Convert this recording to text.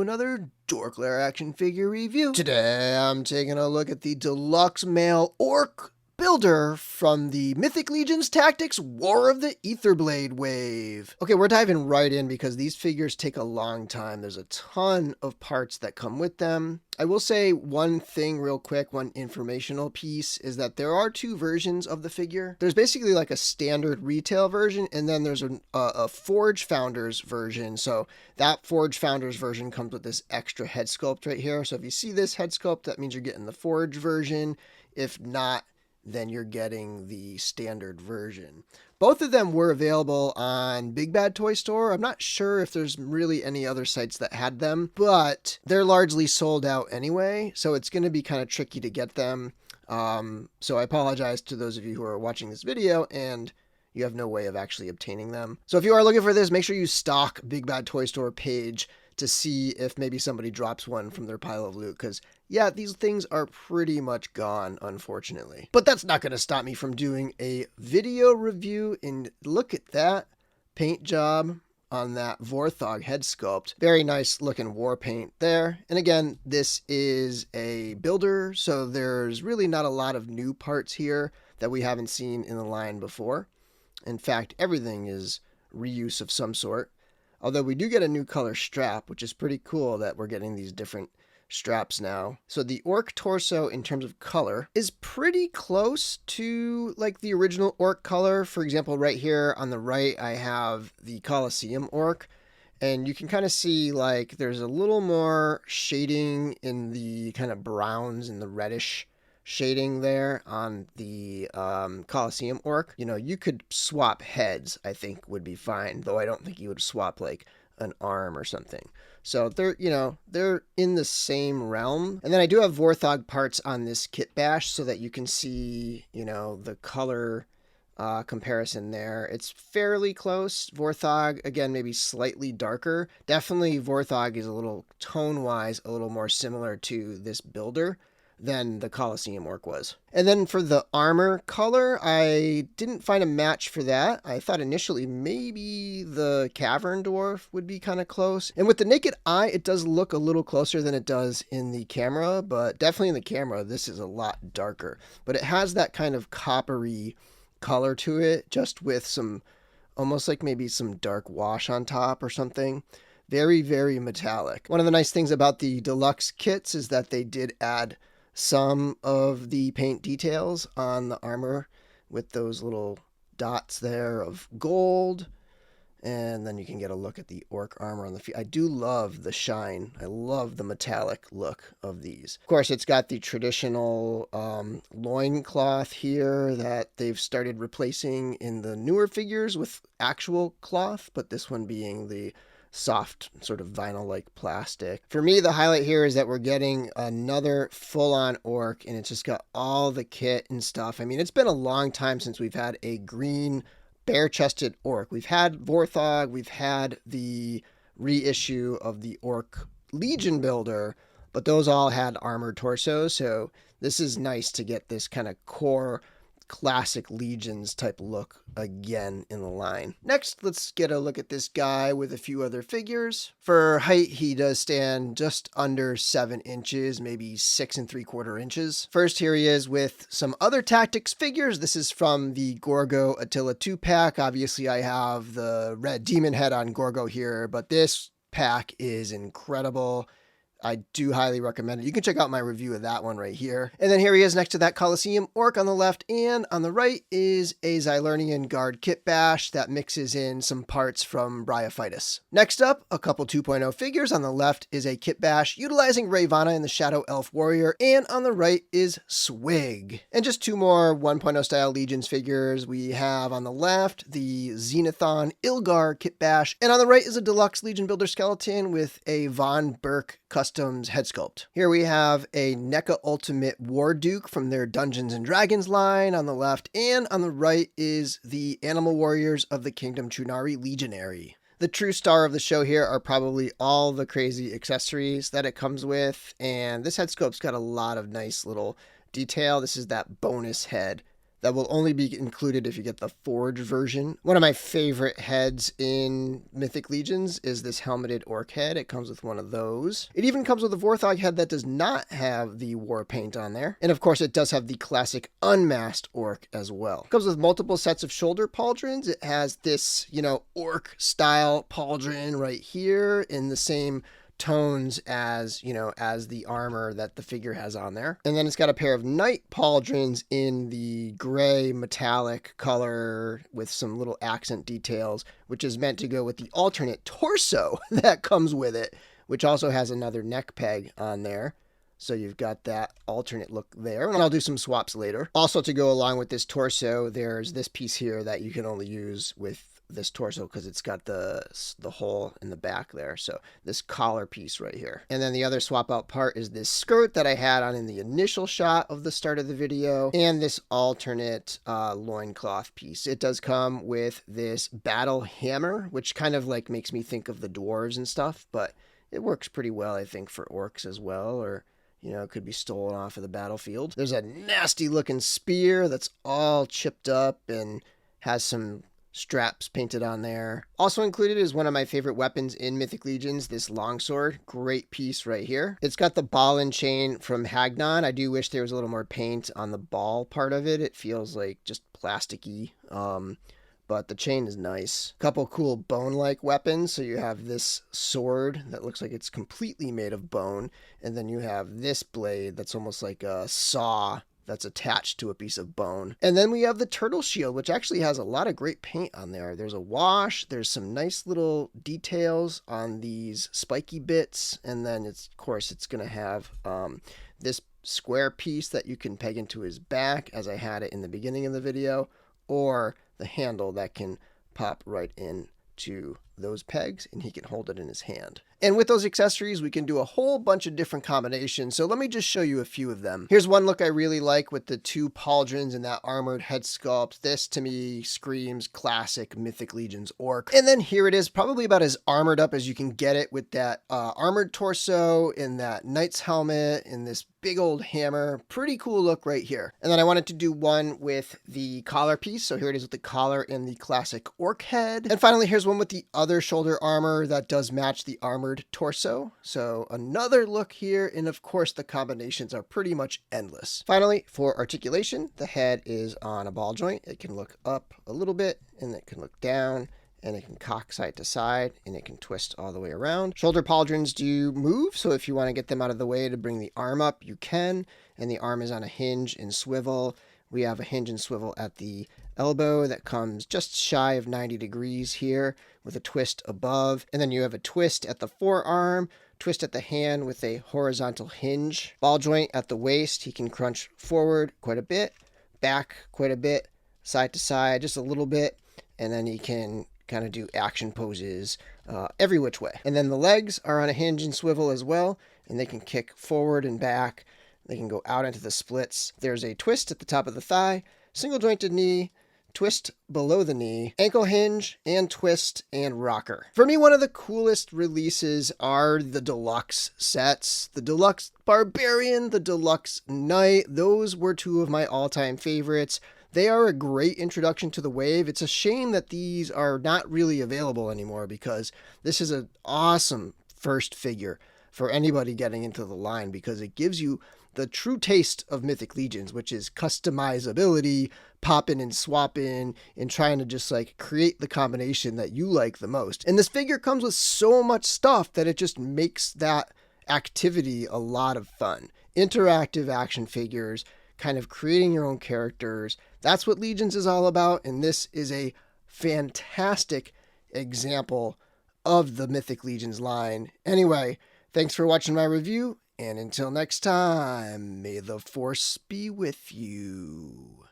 another DorkLair action figure review. Today I'm taking a look at the deluxe male Orc Builder from the Mythic Legion's Tactics War of the Aetherblade wave. Okay, we're diving right in because these figures take a long time. There's a ton of parts that come with them. I will say one thing real quick, one informational piece, is that there are two versions of the figure. There's basically like a standard retail version, and then there's a Forge Founders version. So that Forge Founders version comes with this extra head sculpt right here. So if you see this head sculpt, that means you're getting the Forge version. If not, then you're getting the standard version. Both of them were available on Big Bad Toy Store. I'm not sure if there's really any other sites that had them, but they're largely sold out anyway, so it's going to be kind of tricky to get them. So I apologize to those of you who are watching this video and you have no way of actually obtaining them. So if you are looking for this, make sure you stalk Big Bad Toy Store page to see if maybe somebody drops one from their pile of loot, because yeah, these things are pretty much gone, unfortunately. But that's not going to stop me from doing a video review, and look at that paint job on that Vorthog head sculpt. Very nice looking war paint there. And again, this is a builder, so there's really not a lot of new parts here that we haven't seen in the line before. In fact, everything is reuse of some sort. Although we do get a new color strap, which is pretty cool that we're getting these different straps now. So the Orc torso in terms of color is pretty close to like the original Orc color. For example, right here on the right, I have the Colosseum Orc. And you can kind of see like there's a little more shading in the kind of browns and the reddish shading there on the Colosseum Orc. You know, you could swap heads, I think would be fine, though I don't think you would swap like an arm or something. So they're, you know, they're in the same realm. And then I do have Vorthog parts on this kit bash so that you can see, you know, the color comparison there. It's fairly close. Vorthog, again, maybe slightly darker. Definitely Vorthog is a little tone-wise a little more similar to this builder than the Colosseum Orc was. And then for the armor color, I didn't find a match for that. I thought initially maybe the Cavern Dwarf would be kind of close. And with the naked eye, it does look a little closer than it does in the camera, but definitely in the camera, this is a lot darker. But it has that kind of coppery color to it, just with some, almost like maybe some dark wash on top or something. Very, very metallic. One of the nice things about the deluxe kits is that they did add some of the paint details on the armor with those little dots there of gold. And then you can get a look at the Orc armor on the feet. I do love the shine. I love the metallic look of these. Of course, it's got the traditional loincloth here that they've started replacing in the newer figures with actual cloth, but this one being the soft sort of vinyl-like plastic. For me, the highlight here is that we're getting another full-on Orc, and it's just got all the kit and stuff. I mean, it's been a long time since we've had a green bare-chested Orc. We've had Vorthog, we've had the reissue of the Orc Legion builder, but those all had armored torsos, so this is nice to get this kind of core classic Legions type look again in the line. Next, let's get a look at this guy with a few other figures. For height, he does stand just under 7 inches, maybe 6 3/4 inches. First, here he is with some other Tactics figures. This is from the Gorgo Attila 2-pack. Obviously, I have the red demon head on Gorgo here, but this pack is incredible. I do highly recommend it. You can check out my review of that one right here. And then here he is next to that Colosseum Orc on the left, and on the right is a Xylernian Guard kit bash that mixes in some parts from Bryophytus. Next up, a couple 2.0 figures. On the left is a kit bash utilizing Ravana and the Shadow Elf Warrior, and on the right is Swig. And just two more 1.0 style Legions figures. We have on the left the Xenothon Ilgar kit bash, and on the right is a deluxe Legion Builder skeleton with a Von Burke Customs head sculpt. Here we have a NECA Ultimate War Duke from their Dungeons and Dragons line on the left, and on the right is the Animal Warriors of the Kingdom Trunari Legionary. The true star of the show here are probably all the crazy accessories that it comes with, and this head sculpt's got a lot of nice little detail. This is that bonus head That will only be included if you get the Forge version. One of my favorite heads in Mythic Legions is this helmeted orc head. It comes with one of those. It even comes with a Vorthog head that does not have the war paint on there. And of course, it does have the classic unmasked orc as well. It comes with multiple sets of shoulder pauldrons. It has this, orc style pauldron right here in the same tones as the armor that the figure has on there. And then it's got a pair of knight pauldrons in the gray metallic color with some little accent details, which is meant to go with the alternate torso that comes with it, which also has another neck peg on there. So you've got that alternate look there, and I'll do some swaps later. Also, to go along with this torso, there's this piece here that you can only use with this torso because it's got the hole in the back there. So this collar piece right here. And then the other swap out part is this skirt that I had on in the initial shot of the start of the video, and this alternate loincloth piece. It does come with this battle hammer, which kind of like makes me think of the dwarves and stuff, but it works pretty well, I think, for orcs as well, or it could be stolen off of the battlefield. There's a nasty looking spear that's all chipped up and has some straps painted on there. Also included is one of my favorite weapons in Mythic Legions, this longsword. Great piece right here. It's got the ball and chain from Hagnon. I do wish there was a little more paint on the ball part of it. It feels like just plasticky. But the chain is nice. Couple cool bone-like weapons. So you have this sword that looks like it's completely made of bone. And then you have this blade that's almost like a saw that's attached to a piece of bone. And then we have the turtle shield, which actually has a lot of great paint on there. There's a wash, there's some nice little details on these spiky bits, and then of course it's gonna have this square piece that you can peg into his back, as I had it in the beginning of the video, or the handle that can pop right in to those pegs, and he can hold it in his hand. And with those accessories, we can do a whole bunch of different combinations. So let me just show you a few of them. Here's one look I really like with the two pauldrons and that armored head sculpt. This to me screams classic Mythic Legions orc. And then here it is, probably about as armored up as you can get it, with that armored torso and that knight's helmet and this big old hammer. Pretty cool look right here. And then I wanted to do one with the collar piece. So here it is with the collar and the classic orc head. And finally, here's one with the other shoulder armor that does match the armored torso. So another look here, and of course the combinations are pretty much endless. Finally, for articulation, the head is on a ball joint. It can look up a little bit, and it can look down, and it can cock side to side, and it can twist all the way around. Shoulder pauldrons do move, so if you want to get them out of the way to bring the arm up, you can, and the arm is on a hinge and swivel. We have a hinge and swivel at the elbow that comes just shy of 90 degrees here with a twist above. And then you have a twist at the forearm, twist at the hand with a horizontal hinge. Ball joint at the waist. He can crunch forward quite a bit, back quite a bit, side to side just a little bit. And then he can kind of do action poses every which way. And then the legs are on a hinge and swivel as well, and they can kick forward and back. They can go out into the splits. There's a twist at the top of the thigh, single jointed knee, twist below the knee, ankle hinge, and twist and rocker. For me, one of the coolest releases are the deluxe sets. The deluxe barbarian, the deluxe knight. Those were two of my all-time favorites. They are a great introduction to the wave. It's a shame that these are not really available anymore, because this is an awesome first figure for anybody getting into the line, because it gives you the true taste of Mythic Legions, which is customizability, popping and swapping, and trying to just like create the combination that you like the most. And this figure comes with so much stuff that it just makes that activity a lot of fun. Interactive action figures, kind of creating your own characters. That's what Legions is all about, and this is a fantastic example of the Mythic Legions line. Anyway, thanks for watching my review, and until next time, may the Force be with you.